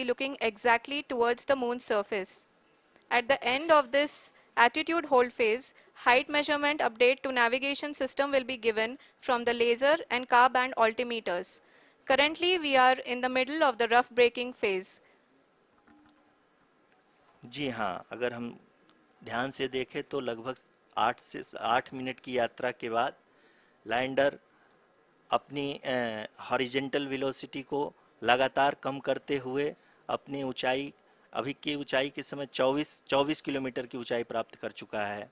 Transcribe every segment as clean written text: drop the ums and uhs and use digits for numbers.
be looking exactly towards the moon's surface. At the end of this attitude hold phase, height measurement update to navigation system will be given from the laser and car band altimeters. Currently, we are in the middle of the rough braking phase. जी हाँ, अगर हम ध्यान से देखें तो लगभग 8 से 8 minute की यात्रा के बाद लैंडर अपनी हॉरिजेंटल वेलोसिटी को लगातार कम करते हुए अपनी ऊंचाई अभी की ऊंचाई के समय 24 किलोमीटर की ऊंचाई प्राप्त कर चुका है।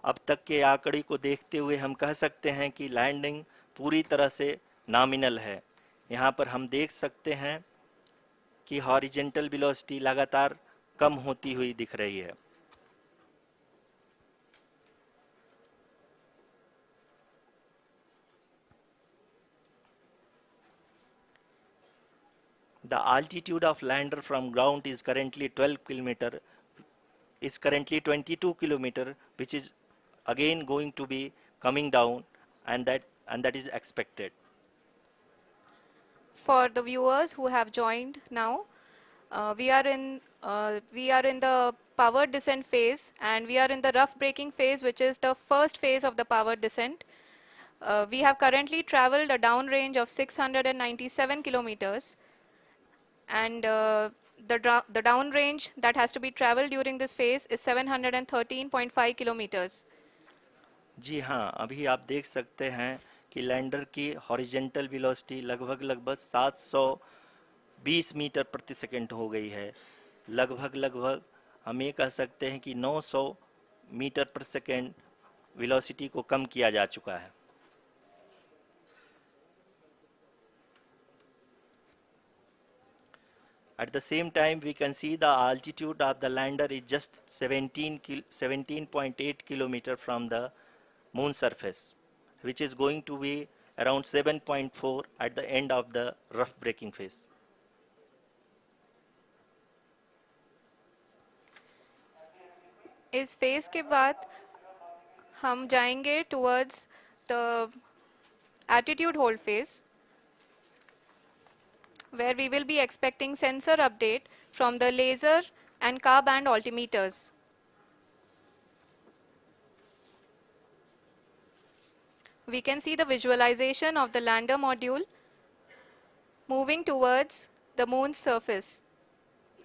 अब तक के आंकड़े को देखते हुए हम कह सकते हैं कि लैंडिंग पूरी तरह से नॉमिनल है। यहाँ पर हम देख सकते हैं कि हॉरिजेंटल वेलोसिटी लगातार कम होती हुई दिख रही है। The altitude of lander from ground is currently 22 kilometer, which is again going to be coming down, and that is expected. For the viewers who have joined now, we are in the power descent phase, and we are in the rough braking phase, which is the first phase of the power descent. We have currently traveled a downrange of 697 kilometers, and the downrange that has to be traveled during this phase is 713.5 kilometers. जी हाँ, अभी आप देख सकते हैं कि lander की horizontal velocity लगभग 720 metre प्रति सेकंड हो गई है। लगभग हम ये कह सकते हैं कि 900 मीटर प्रति सेकंड वेलोसिटी को कम किया जा चुका है। At the same time, we can see the altitude of the lander is just 17.8 kilometer from the moon surface, which is going to be around 7.4 at the end of the rough braking phase. इस phase के बाद हम जाएंगे towards the attitude hold phase, where we will be expecting sensor update from the laser and car band altimeters. We can see the visualization of the lander module moving towards the moon's surface.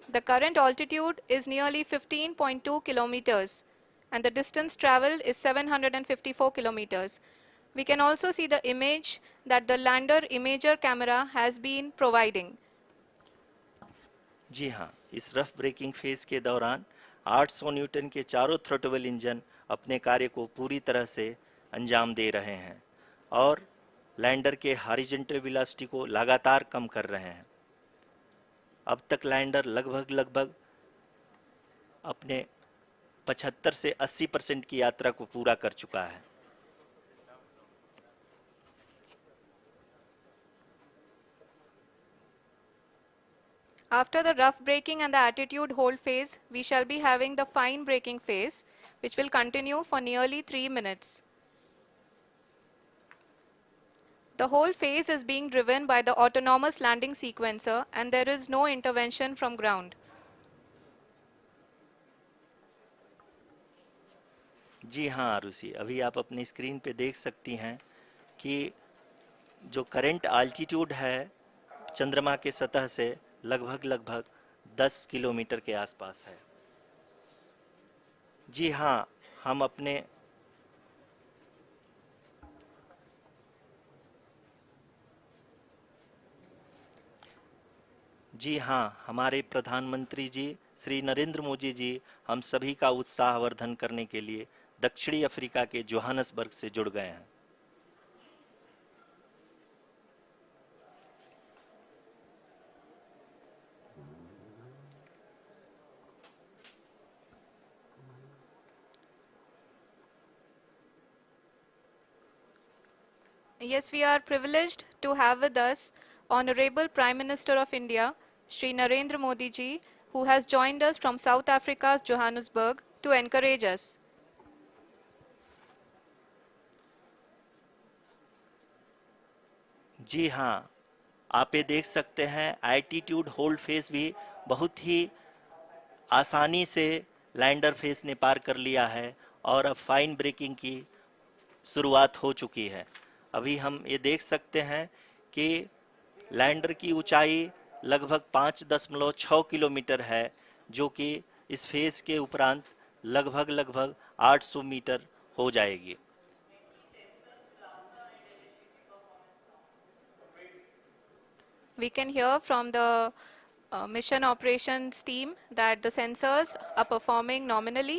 The current altitude is nearly 15.2 kilometers, and the distance traveled is 754 kilometers. We can also see the image that the lander imager camera has been providing. जी हाँ, इस rough breaking phase के दौरान 800 Newton के चारों throttle engine अपने कार्य को पूरी तरह से अंजाम दे रहे हैं और लैंडर के हॉरिजॉन्टल वेलोसिटी को लगातार कम कर रहे हैं। अब तक लैंडर लगभग अपने 75 से 80% की यात्रा को पूरा कर चुका है। After the rough braking and the attitude hold phase, we shall be having the fine braking phase, which will continue for nearly 3 minutes. The whole phase is being driven by the autonomous landing sequencer, and there is no intervention from ground. जी हाँ आरुषि, अभी आप अपनी screen पे देख सकती हैं कि जो करंट आल्टीट्यूड है चंद्रमा के सतह से लगभग 10 किलोमीटर के आसपास है। जी हाँ, हम अपने जी हाँ, हमारे प्रधानमंत्री जी श्री नरेंद्र मोदी जी हम सभी का उत्साहवर्धन करने के लिए दक्षिणी अफ्रीका के जोहानसबर्ग से जुड़ गए हैं। Yes, we are privileged to have with us Honorable Prime Minister of India, Shri Narendra Modi ji, who has joined us from South Africa's Johannesburg to encourage us. जी हाँ, आप ये देख सकते हैं एल्टीट्यूड होल्ड फेस भी बहुत ही आसानी से लैंडर फेस ने पार कर लिया है और अब फाइन ब्रेकिंग की शुरुआत हो चुकी है। अभी हम ये देख सकते हैं कि लैंडर की ऊंचाई लगभग 5.6 किलोमीटर है, जो कि इस फेस के उपरांत लगभग लगभग 800 मीटर हो जाएगी। We can hear from the mission operations team that the sensors are performing nominally,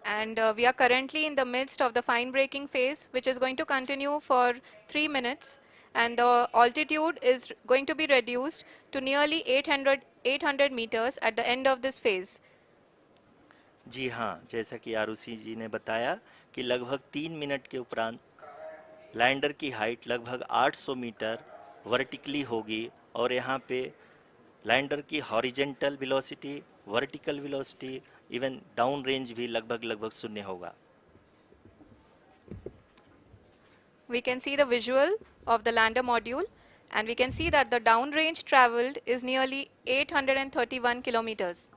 and we are currently in the midst of the fine braking phase, which is going to continue for 3 minutes, and the altitude is going to be reduced to nearly 800 meters at the end of this phase. जी हाँ, जैसा कि आरुषि जी ने बताया कि लगभग 3 minute के उपरांत lander की हाइट लगभग 800 मीटर वर्टिकली होगी और यहाँ पे लैंडर की horizontal velocity, vertical velocity, even down range भी लगभग लगभग शून्य होगा। We can see the visual of the lander module, and we can see that the downrange traveled is nearly 831 kilometers.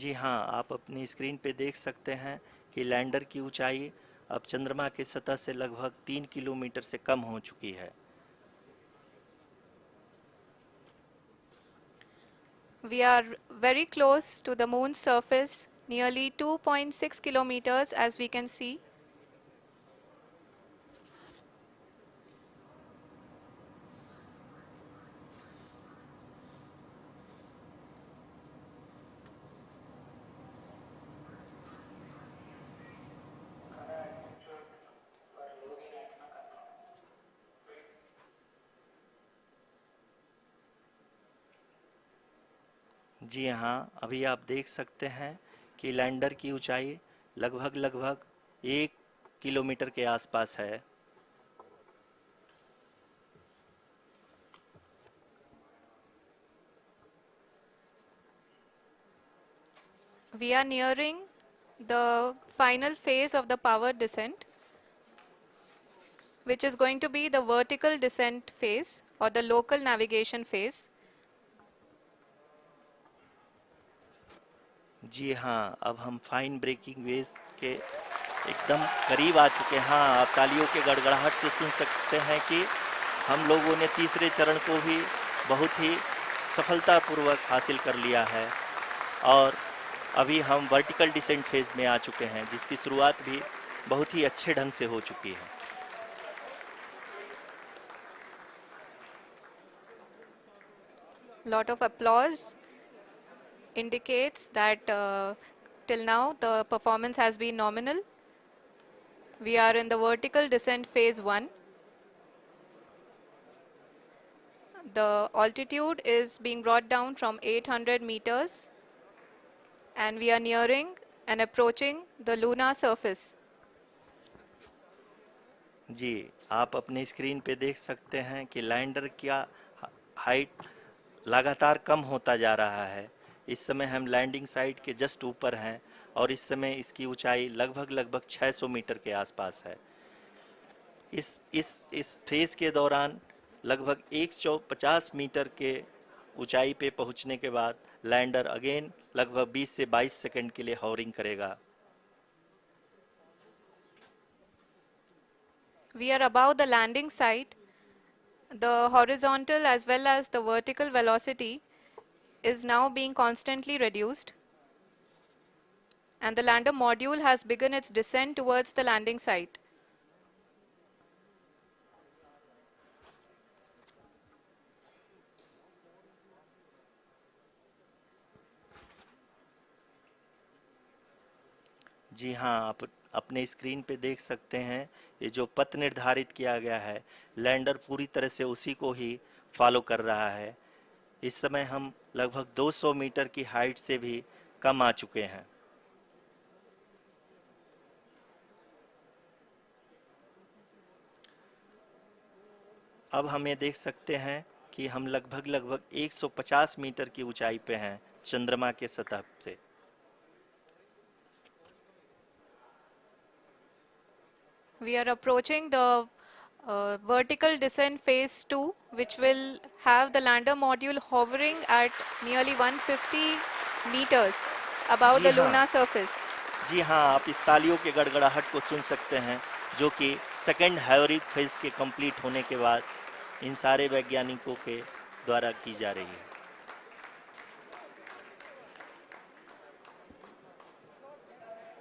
जी हाँ, आप अपनी स्क्रीन पे देख सकते हैं कि लैंडर की ऊंचाई अब चंद्रमा की सतह से लगभग 3 किलोमीटर से कम हो चुकी है। We are very close to the moon's surface, nearly 2.6 kilometers as we can see. जी हाँ, अभी आप देख सकते हैं कि लैंडर की ऊंचाई लगभग लगभग 1 किलोमीटर के आसपास है। We are nearing the final phase of the power descent, which is going to be the vertical descent phase or the local navigation phase. जी हाँ, अब हम फाइन ब्रेकिंग वेव्स के एकदम करीब आ चुके हैं। हाँ, आप तालियों के गड़गड़ाहट से सुन सकते हैं कि हम लोगों ने तीसरे चरण को भी बहुत ही सफलतापूर्वक हासिल कर लिया है और अभी हम वर्टिकल डिसेंट फेज में आ चुके हैं, जिसकी शुरुआत भी बहुत ही अच्छे ढंग से हो चुकी है। Lot of applause indicates that till now the performance has been nominal. We are in the vertical descent phase 1. The altitude is being brought down from 800 meters, and we are nearing and approaching the lunar surface. जी, आप अपनी screen पे देख सकते हैं कि lander का height लगातार कम होता जा रहा है। इस समय हम लैंडिंग साइट के जस्ट ऊपर हैं और इस समय इसकी ऊंचाई लगभग लगभग 600 मीटर के आसपास है। इस फेज के दौरान लगभग 150 मीटर के ऊंचाई पे पहुंचने के बाद लैंडर अगेन लगभग 20 से 22 सेकंड के लिए हॉवरिंग करेगा। We are above the landing site. The horizontal as well as the vertical velocity is now being constantly reduced, and the lander module has begun its descent towards the landing site. जी हाँ, आप अपने screen पे देख सकते हैं ये जो पथ निर्धारित किया गया है, लैंडर पूरी तरह से उसी को ही फॉलो कर रहा है। इस समय हम लगभग 200 मीटर की हाइट से भी कम आ चुके हैं। अब हमें देख सकते हैं कि हम लगभग लगभग 150 मीटर की ऊंचाई पे हैं चंद्रमा के सतह से। We are approaching the vertical descent phase 2, which will have the lander module hovering at nearly 150 meters above ji the हाँ, lunar surface. जी हाँ, आप इस तालियों के गड़गड़ाहट को सुन सकते हैं, जो कि सेकंड हैवरिक फेज के कंप्लीट होने के बाद इन सारे वैज्ञानिकों के द्वारा की जा रही है।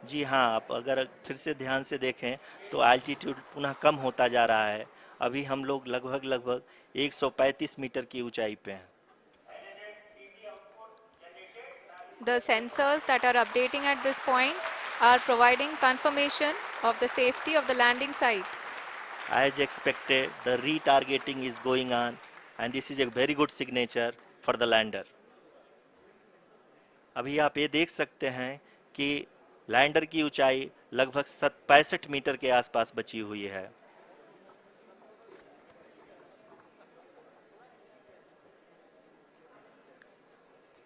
जी हाँ, आप अगर फिर से ध्यान से देखें तो एल्टीट्यूड पुनः कम होता जा रहा है। अभी हम लोग लगभग लगभग 135 मीटर की ऊंचाई पे हैं। The sensors that are updating at this point are providing confirmation of the safety of the landing site. As expected, the retargeting is going on, and this is a very good signature for the lander. अभी आप ये देख सकते हैं कि lander की ऊंचाई लगभग 65 मीटर के आसपास बची हुई है।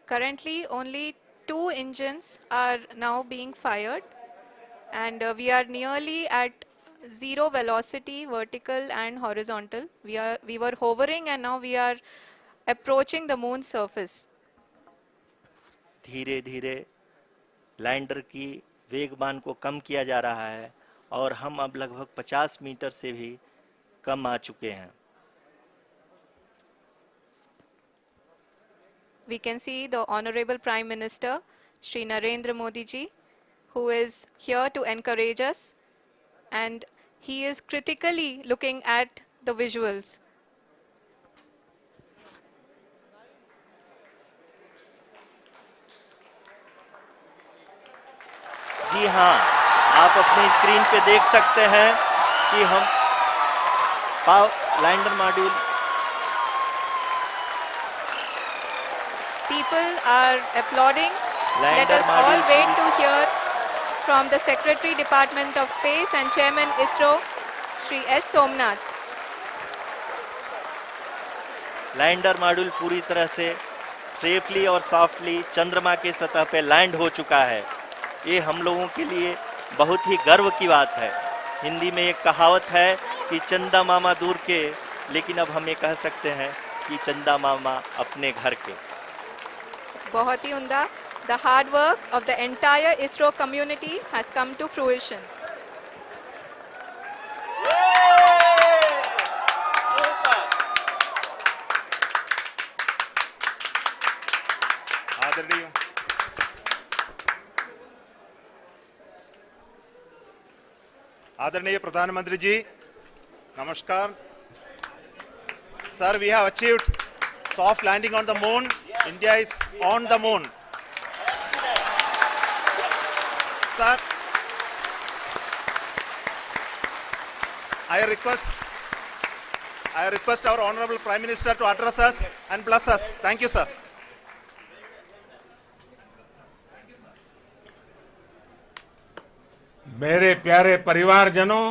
Currently, only 2 engines are now being fired, and we are nearly at zero velocity, vertical and horizontal. We were hovering, and now we are approaching the moon's surface. धीरे धीरे लैंडर की वेगमान को कम किया जा रहा है और हम अब लगभग 50 मीटर से भी कम आ चुके हैं। We can see the Honorable Prime Minister, Shri Narendra Modi ji, who is here to encourage us, and he is critically looking at the visuals. जी हाँ, आप अपनी स्क्रीन पे देख सकते हैं कि हम lander module People are applauding. Let lander us all module wait to hear from the Secretary Department of Space and Chairman ISRO, Shri S. Somnath. Lander module पूरी तरह से सेफली और सॉफ्टली चंद्रमा के सतह पे लैंड हो चुका है। ये हम लोगों के लिए बहुत ही गर्व की बात है। हिंदी में एक कहावत है कि चंदा मामा दूर के, लेकिन अब हम ये कह सकते हैं कि चंदा मामा अपने घर के। बहुत ही उम्दा. The hard work of the entire ISRO community has come to fruition. आदरणीय आदरणीय प्रधानमंत्री जी, नमस्कार। Sir, we have achieved soft landing on the moon. India is on the moon. Sir, I request our Honorable Prime Minister to address us and bless us. Thank you, sir. मेरे प्यारे परिवारजनों,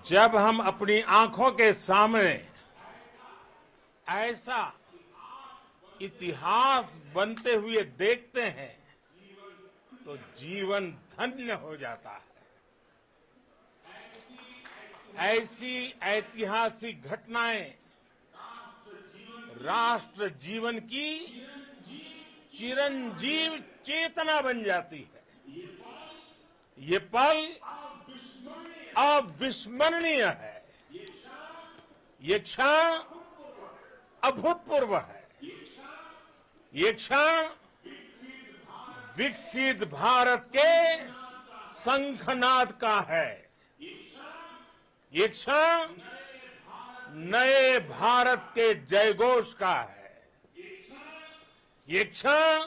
जब हम अपनी आंखों के सामने ऐसा इतिहास बनते हुए देखते हैं तो जीवन धन्य हो जाता है। ऐसी ऐतिहासिक घटनाएं राष्ट्र जीवन की चिरंजीव चेतना बन जाती है। ये पल अविस्मरणीय है। ये क्षण अभूतपूर्व है। ये क्षण विकसित भारत के शंखनाद का है। ये क्षण नए भारत के जयघोष का है। ये क्षण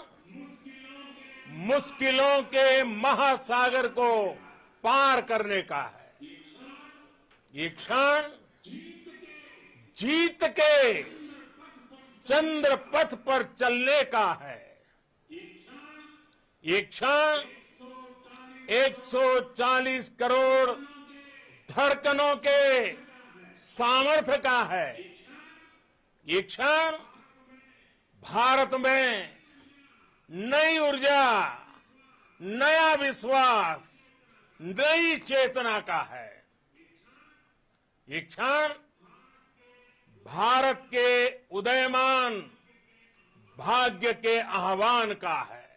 मुश्किलों के महासागर को पार करने का है। ये क्षण जीत के चंद्र पथ पर चलने का है। ये क्षण 140 करोड़ धड़कनों के सामर्थ्य का है। ये क्षण भारत में नई ऊर्जा, नया विश्वास, नई चेतना का है। ये क्षण भारत के उदयमान भाग्य के आह्वान का है।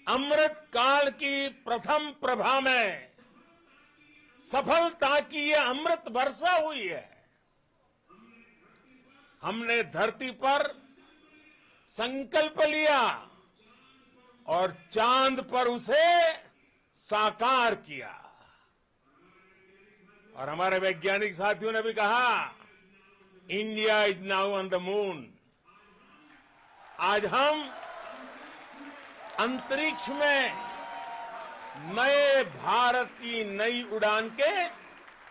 अमृत काल की प्रथम प्रभा में सफलता की ये अमृत वर्षा हुई है। हमने धरती पर संकल्प लिया और चांद पर उसे साकार किया। और हमारे वैज्ञानिक साथियों ने भी कहा, India is now on the moon. आज हम अंतरिक्ष में नए भारत की नई उड़ान के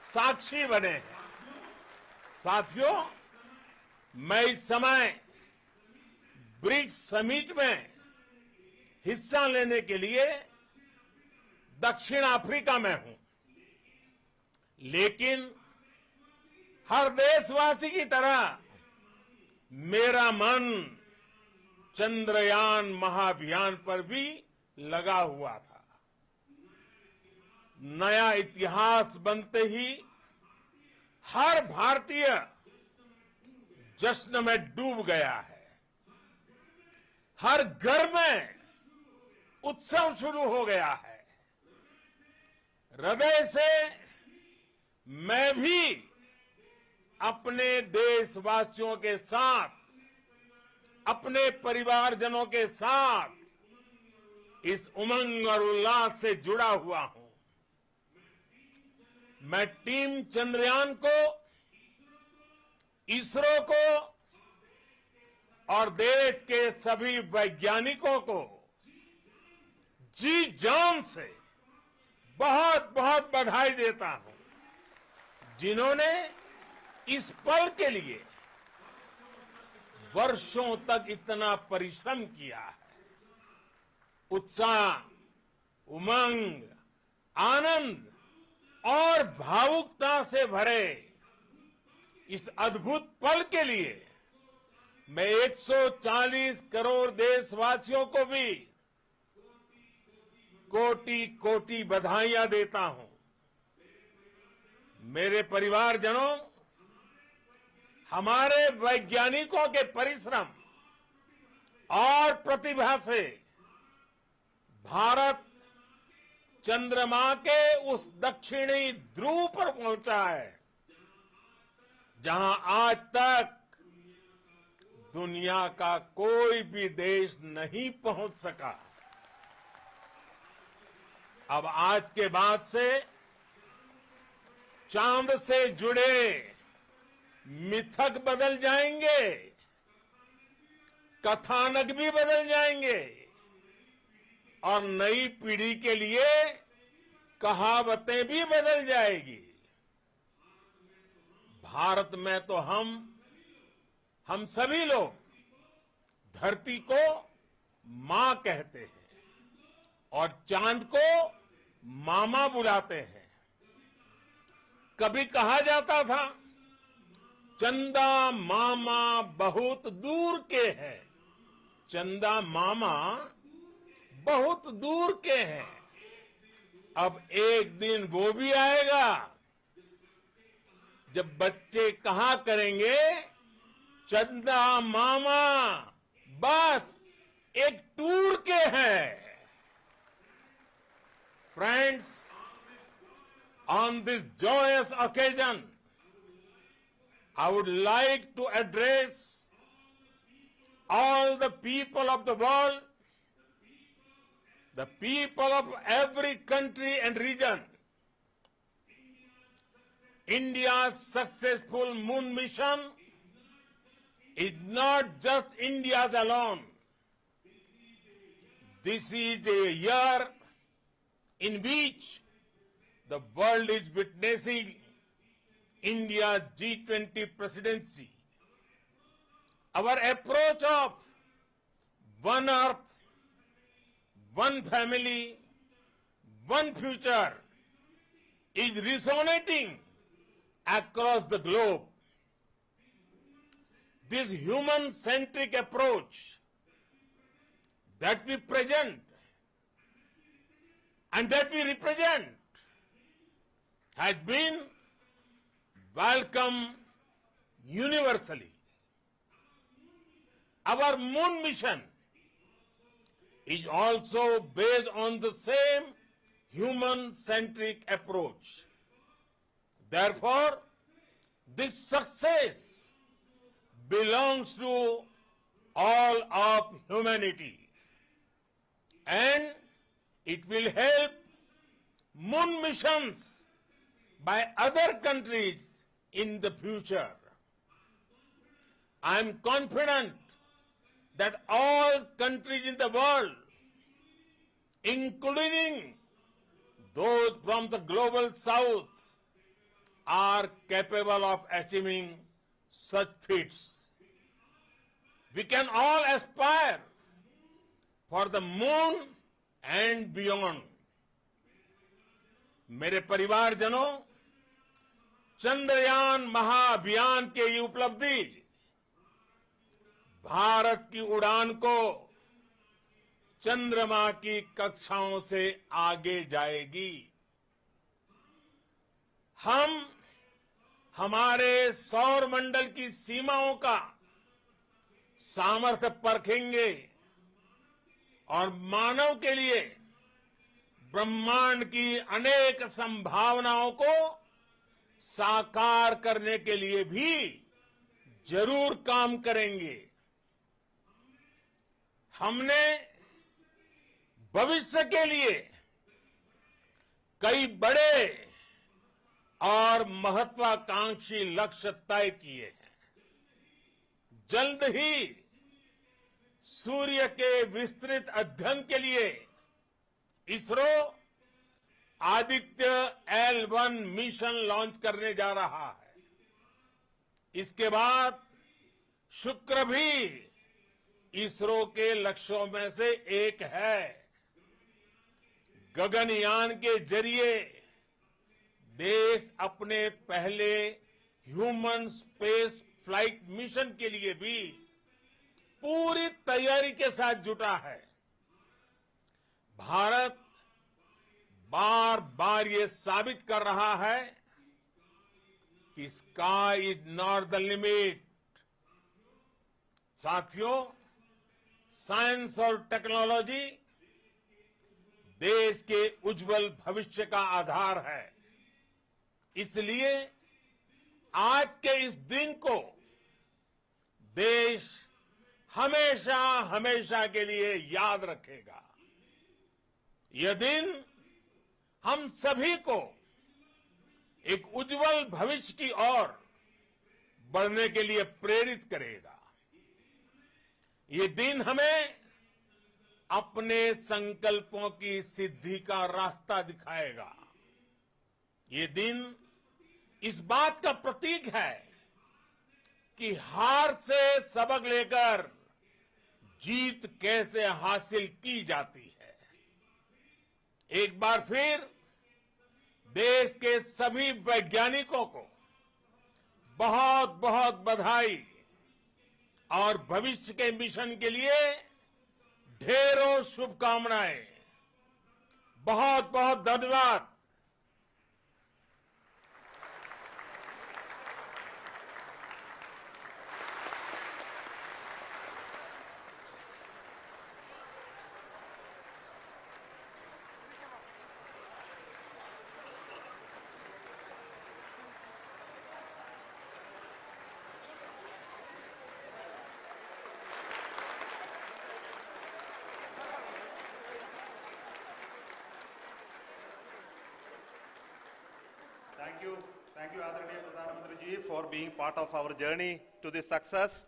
साक्षी बने हैं। साथियों, मैं इस समय ब्रिक्स समिट में हिस्सा लेने के लिए दक्षिण अफ्रीका में हूं, लेकिन हर देशवासी की तरह मेरा मन चंद्रयान महाअभियान पर भी लगा हुआ था। नया इतिहास बनते ही हर भारतीय जश्न में डूब गया है। हर घर में उत्सव शुरू हो गया है। हृदय से मैं भी अपने देशवासियों के साथ, अपने परिवारजनों के साथ इस उमंग और उल्लास से जुड़ा हुआ हूं। मैं टीम चंद्रयान को, इसरो को और देश के सभी वैज्ञानिकों को जी जान से बहुत बहुत बधाई देता हूं, जिन्होंने इस पल के लिए वर्षों तक इतना परिश्रम किया है। उत्साह, उमंग, आनंद और भावुकता से भरे इस अद्भुत पल के लिए मैं 140 करोड़ देशवासियों को भी कोटि कोटि बधाइयां देता हूं। मेरे परिवारजनों, हमारे वैज्ञानिकों के परिश्रम और प्रतिभा से भारत चंद्रमा के उस दक्षिणी ध्रुव पर पहुंचा है, जहां आज तक दुनिया का कोई भी देश नहीं पहुंच सका। अब आज के बाद से चांद से जुड़े मिथक बदल जाएंगे, कथानक भी बदल जाएंगे और नई पीढ़ी के लिए कहावतें भी बदल जाएगी। भारत में तो हम सभी लोग धरती को मां कहते हैं और चांद को मामा बुलाते हैं। कभी कहा जाता था, चंदा मामा बहुत दूर के हैं। चंदा मामा बहुत दूर के हैं। अब एक दिन वो भी आएगा जब बच्चे कहा करेंगे, चंदा मामा बस एक टूर के हैं। Friends, on this joyous occasion, I would like to address all the people of the world, the people of every country and region. India's successful moon mission is not just India's alone. This is a year in which the world is witnessing India's G20 presidency. Our approach of one earth, one family, one future is resonating across the globe. This human-centric approach that we present and that we represent has been welcomed universally. Our moon mission is also based on the same human-centric approach. Therefore, this success belongs to all of humanity, and it will help moon missions by other countries in the future. I am confident that all countries in the world, including those from the global south, are capable of achieving such feats. We can all aspire for the moon and beyond. मेरे परिवारजनों, चंद्रयान महाअभियान के ये उपलब्धि भारत की उड़ान को चंद्रमा की कक्षाओं से आगे जाएगी। हम हमारे सौर मंडल की सीमाओं का सामर्थ्य परखेंगे और मानव के लिए ब्रह्मांड की अनेक संभावनाओं को साकार करने के लिए भी जरूर काम करेंगे। हमने भविष्य के लिए कई बड़े और महत्वाकांक्षी लक्ष्य तय किए हैं। जल्द ही सूर्य के विस्तृत अध्ययन के लिए ISRO Aditya L1 mission launch करने जा रहा है। इसके बाद शुक्र भी इसरो के लक्ष्यों में से एक है। गगनयान के जरिए देश अपने पहले ह्यूमन स्पेस फ्लाइट मिशन के लिए भी पूरी तैयारी के साथ जुटा है। भारत बार बार ये साबित कर रहा है कि sky is not the limit. साथियों, साइंस और टेक्नोलॉजी देश के उज्जवल भविष्य का आधार है। इसलिए आज के इस दिन को देश हमेशा हमेशा के लिए याद रखेगा। यह दिन हम सभी को एक उज्जवल भविष्य की ओर बढ़ने के लिए प्रेरित करेगा। ये दिन हमें अपने संकल्पों की सिद्धि का रास्ता दिखाएगा। ये दिन इस बात का प्रतीक है कि हार से सबक लेकर जीत कैसे हासिल की जाती है। एक बार फिर देश के सभी वैज्ञानिकों को बहुत बहुत बधाई और भविष्य के मिशन के लिए ढेरों शुभकामनाएं। बहुत बहुत धन्यवाद। Thank you, Adaraniya Pradhan Mantri ji, for being part of our journey to this success.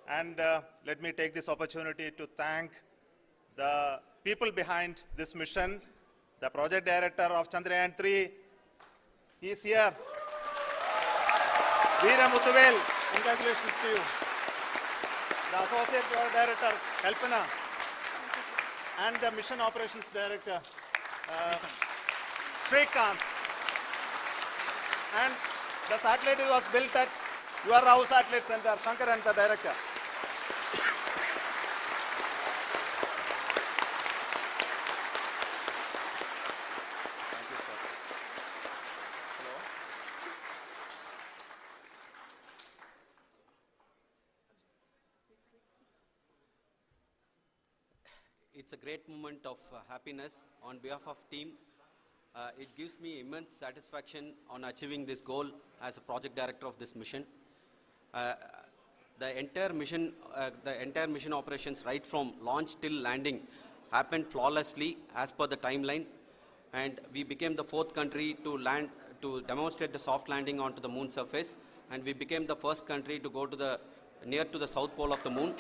And let me take this opportunity to thank the people behind this mission, the project director of Chandrayan 3. He is here. Veera Muthuvel, congratulations to you. The associate project director, Kalpana, and the mission operations director, Srikanth. And The satellite was built at your house satellite center, Chandrayan, the director. It's a great moment of happiness on behalf of team. It gives me immense satisfaction on achieving this goal as a project director of this mission. The entire mission operations right from launch till landing happened flawlessly as per the timeline, and we became the 4th country to demonstrate the soft landing onto the moon surface, and we became the first country to go to near to the south pole of the moon.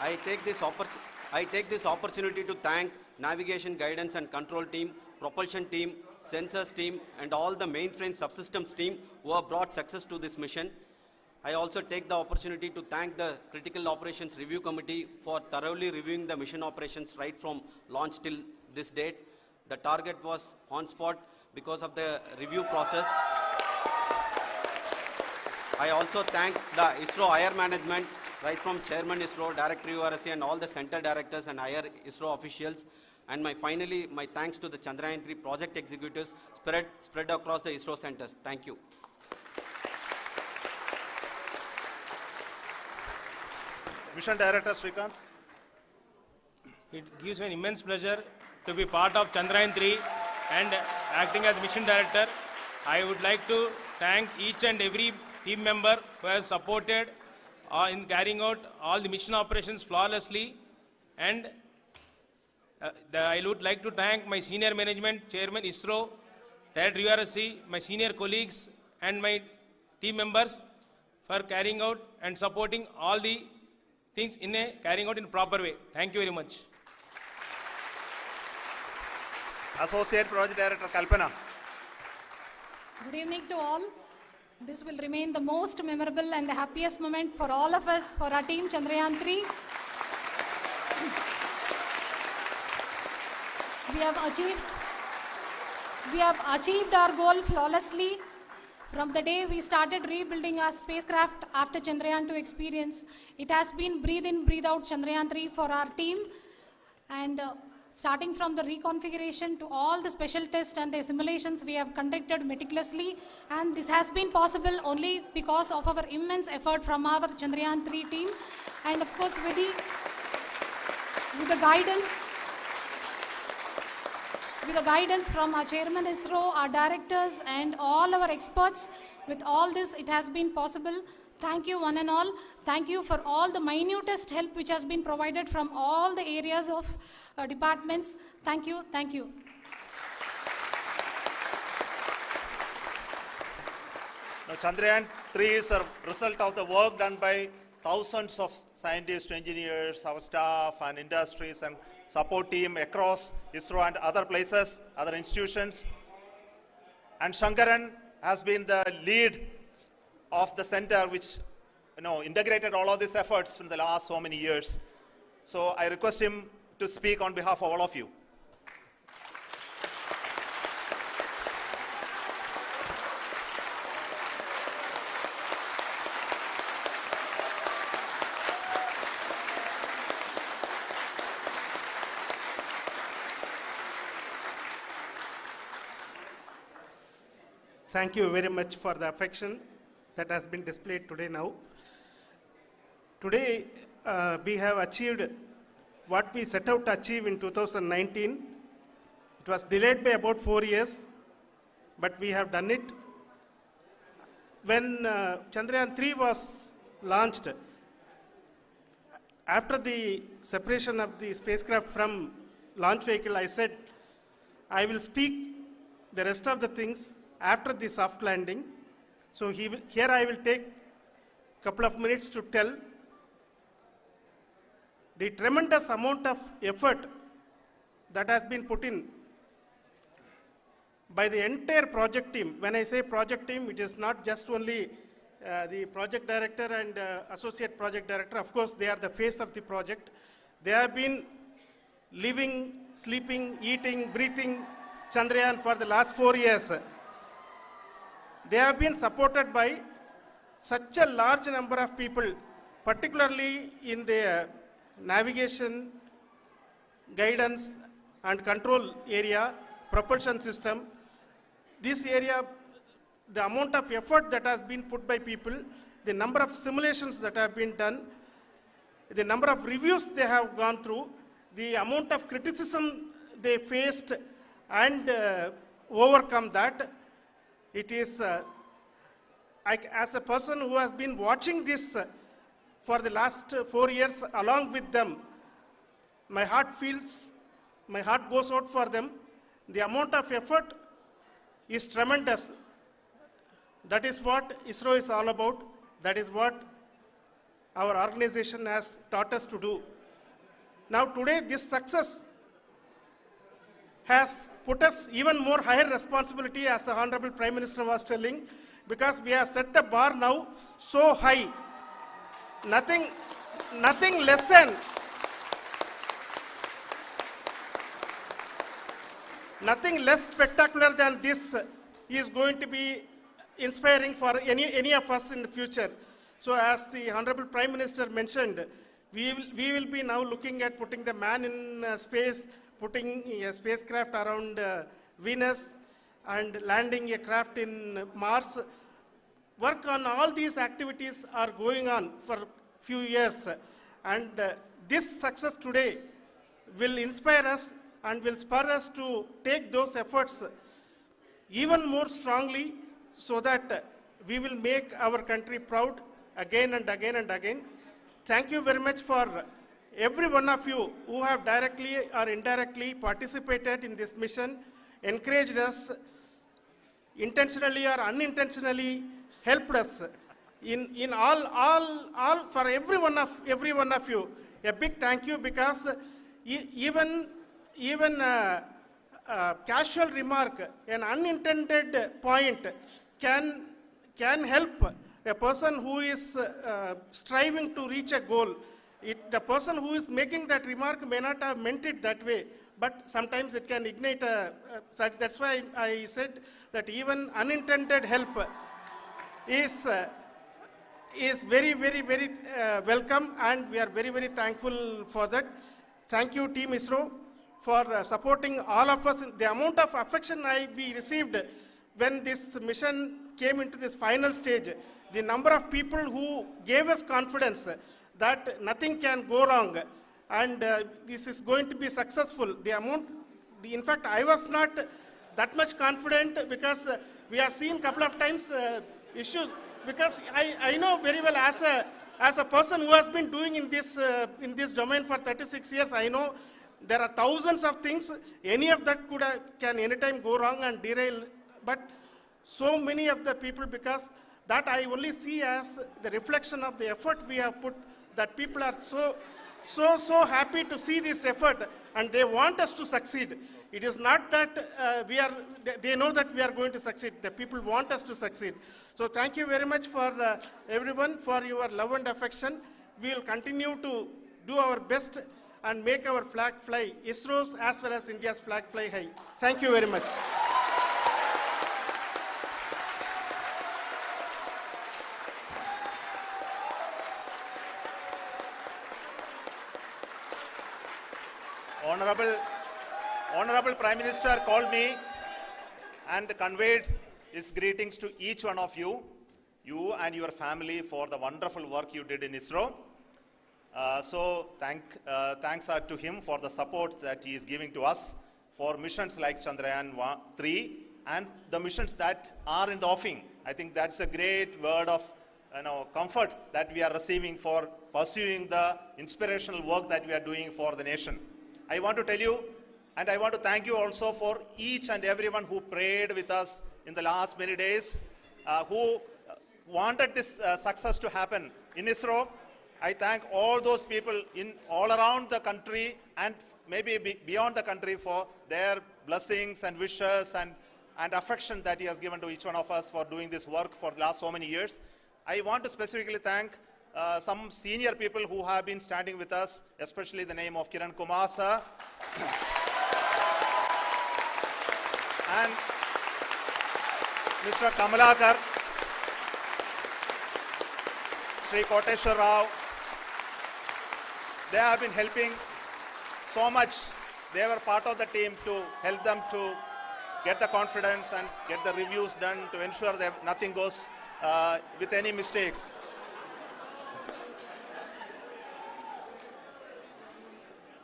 I take this opportunity to thank navigation, guidance and control team, propulsion team, sensors team and all the mainframe subsystems team who have brought success to this mission. I also take the opportunity to thank the Critical Operations Review Committee for thoroughly reviewing the mission operations right from launch till this date. The target was on spot because of the review process. I also thank the ISRO higher management, right from Chairman ISRO, Director URSC and all the center directors and higher ISRO officials. And finally, my thanks to the Chandrayan 3 project executives spread across the ISRO centers. Thank you. Mission Director Srikanth. It gives me an immense pleasure to be part of Chandrayan 3 and acting as Mission Director. I would like to thank each and every team member who has supported in carrying out all the mission operations flawlessly. And I would like to thank my senior management, Chairman ISRO, Director URSC, my senior colleagues and my team members for carrying out and supporting all the things carrying out in a proper way. Thank you very much. Associate Project Director Kalpana. Good evening to all. This will remain the most memorable and the happiest moment for all of us, for our team Chandrayan 3. We have achieved our goal flawlessly. From the day we started rebuilding our spacecraft after Chandrayan 2 experience, it has been breathe in, breathe out Chandrayan 3 for our team. And starting from the reconfiguration to all the special tests and the simulations we have conducted meticulously. And this has been possible only because of our immense effort from our Chandrayan 3 team. And of course with the guidance from our Chairman ISRO, our directors and all our experts. With all this, it has been possible. Thank you one and all. Thank you for all the minutest help which has been provided from all the areas of departments. Thank you. Thank you. Now, Chandrayan 3 is a result of the work done by thousands of scientists, engineers, our staff and industries and support team across ISRO and other places, other institutions. And Chandrayan has been the lead of the center which integrated all of these efforts in the last so many years. So I request him to speak on behalf of all of you. Thank you very much for the affection that has been displayed today now. Today, we have achieved what we set out to achieve in 2019. It was delayed by about 4 years, but we have done it. When Chandrayan 3 was launched, after the separation of the spacecraft from launch vehicle, I said, I will speak the rest of the things after the soft landing. So here I will take a couple of minutes to tell the tremendous amount of effort that has been put in by the entire project team. When I say project team, it is not just only the project director and associate project director. Of course, they are the face of the project. They have been living, sleeping, eating, breathing Chandrayaan for the last 4 years. They have been supported by such a large number of people, particularly in the navigation, guidance and control area, propulsion system. This area, the amount of effort that has been put by people, the number of simulations that have been done, the number of reviews they have gone through, the amount of criticism they faced and overcome that, it is, as a person who has been watching this for the last 4 years along with them, my heart goes out for them. The amount of effort is tremendous. That is what ISRO is all about. That is what our organization has taught us to do. Now today this success has put us even more higher responsibility, as the Honorable Prime Minister was telling, because we have set the bar now so high. Nothing less than nothing less spectacular than this is going to be inspiring for any of us in the future. So as the Honorable Prime Minister mentioned, we will be now looking at putting the man in space, putting a spacecraft around Venus and landing a craft in Mars. Work on all these activities are going on for few years, and this success today will inspire us and will spur us to take those efforts even more strongly, so that we will make our country proud again and again and again. Thank you very much for every one of you who have directly or indirectly participated in this mission, encouraged us, intentionally or unintentionally helped us in all for every one of you. A big thank you, because even casual remark, an unintended point can help a person who is striving to reach a goal. The person who is making that remark may not have meant it that way, but sometimes it can ignite that's why I said that even unintended help is very, very, very welcome, and we are very, very thankful for that. Thank you, Team ISRO, for supporting all of us. The amount of affection we received when this mission came into this final stage, the number of people who gave us confidence that nothing can go wrong and this is going to be successful. In fact, I was not that much confident, because we have seen a couple of times issues, because I know very well as a person who has been doing in this domain for 36 years, I know there are thousands of things. Any of that can anytime go wrong and derail. But so many of the people, because that I only see as the reflection of the effort we have put, that people are so happy to see this effort and they want us to succeed. It is not that they know that we are going to succeed. The people want us to succeed. So thank you very much for everyone for your love and affection. We will continue to do our best and make our flag fly, ISRO's as well as India's flag fly high. Thank you very much. Honorable Prime Minister called me and conveyed his greetings to each one of you and your family, for the wonderful work you did in ISRO. So thanks are to him for the support that he is giving to us for missions like Chandrayan 3 and the missions that are in the offing. I think that's a great word of comfort that we are receiving for pursuing the inspirational work that we are doing for the nation. I want to tell you, and I want to thank you also for each and everyone who prayed with us in the last many days, who wanted this success to happen in ISRO. I thank all those people all around the country and maybe beyond the country for their blessings and wishes and affection that he has given to each one of us for doing this work for the last so many years. I want to specifically thank some senior people who have been standing with us, especially the name of Kiran Kumar sir. And Mr. Kamalakar, Sri Koteshwar Rao. They have been helping so much. They were part of the team to help them to get the confidence and get the reviews done to ensure that nothing goes with any mistakes.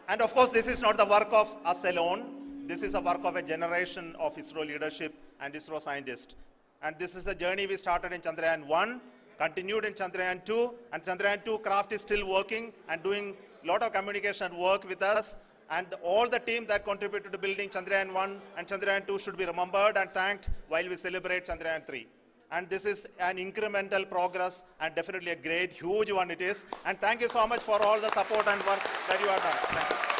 And of course, this is not the work of us alone. This is a work of a generation of ISRO leadership and ISRO scientists. And this is a journey we started in Chandrayan 1, continued in Chandrayan 2, and Chandrayan 2 craft is still working and doing a lot of communication work with us. And all the team that contributed to building Chandrayan 1 and Chandrayan 2 should be remembered and thanked while we celebrate Chandrayan 3. And this is an incremental progress and definitely a great, huge one it is. And thank you so much for all the support and work that you have done. Thank you.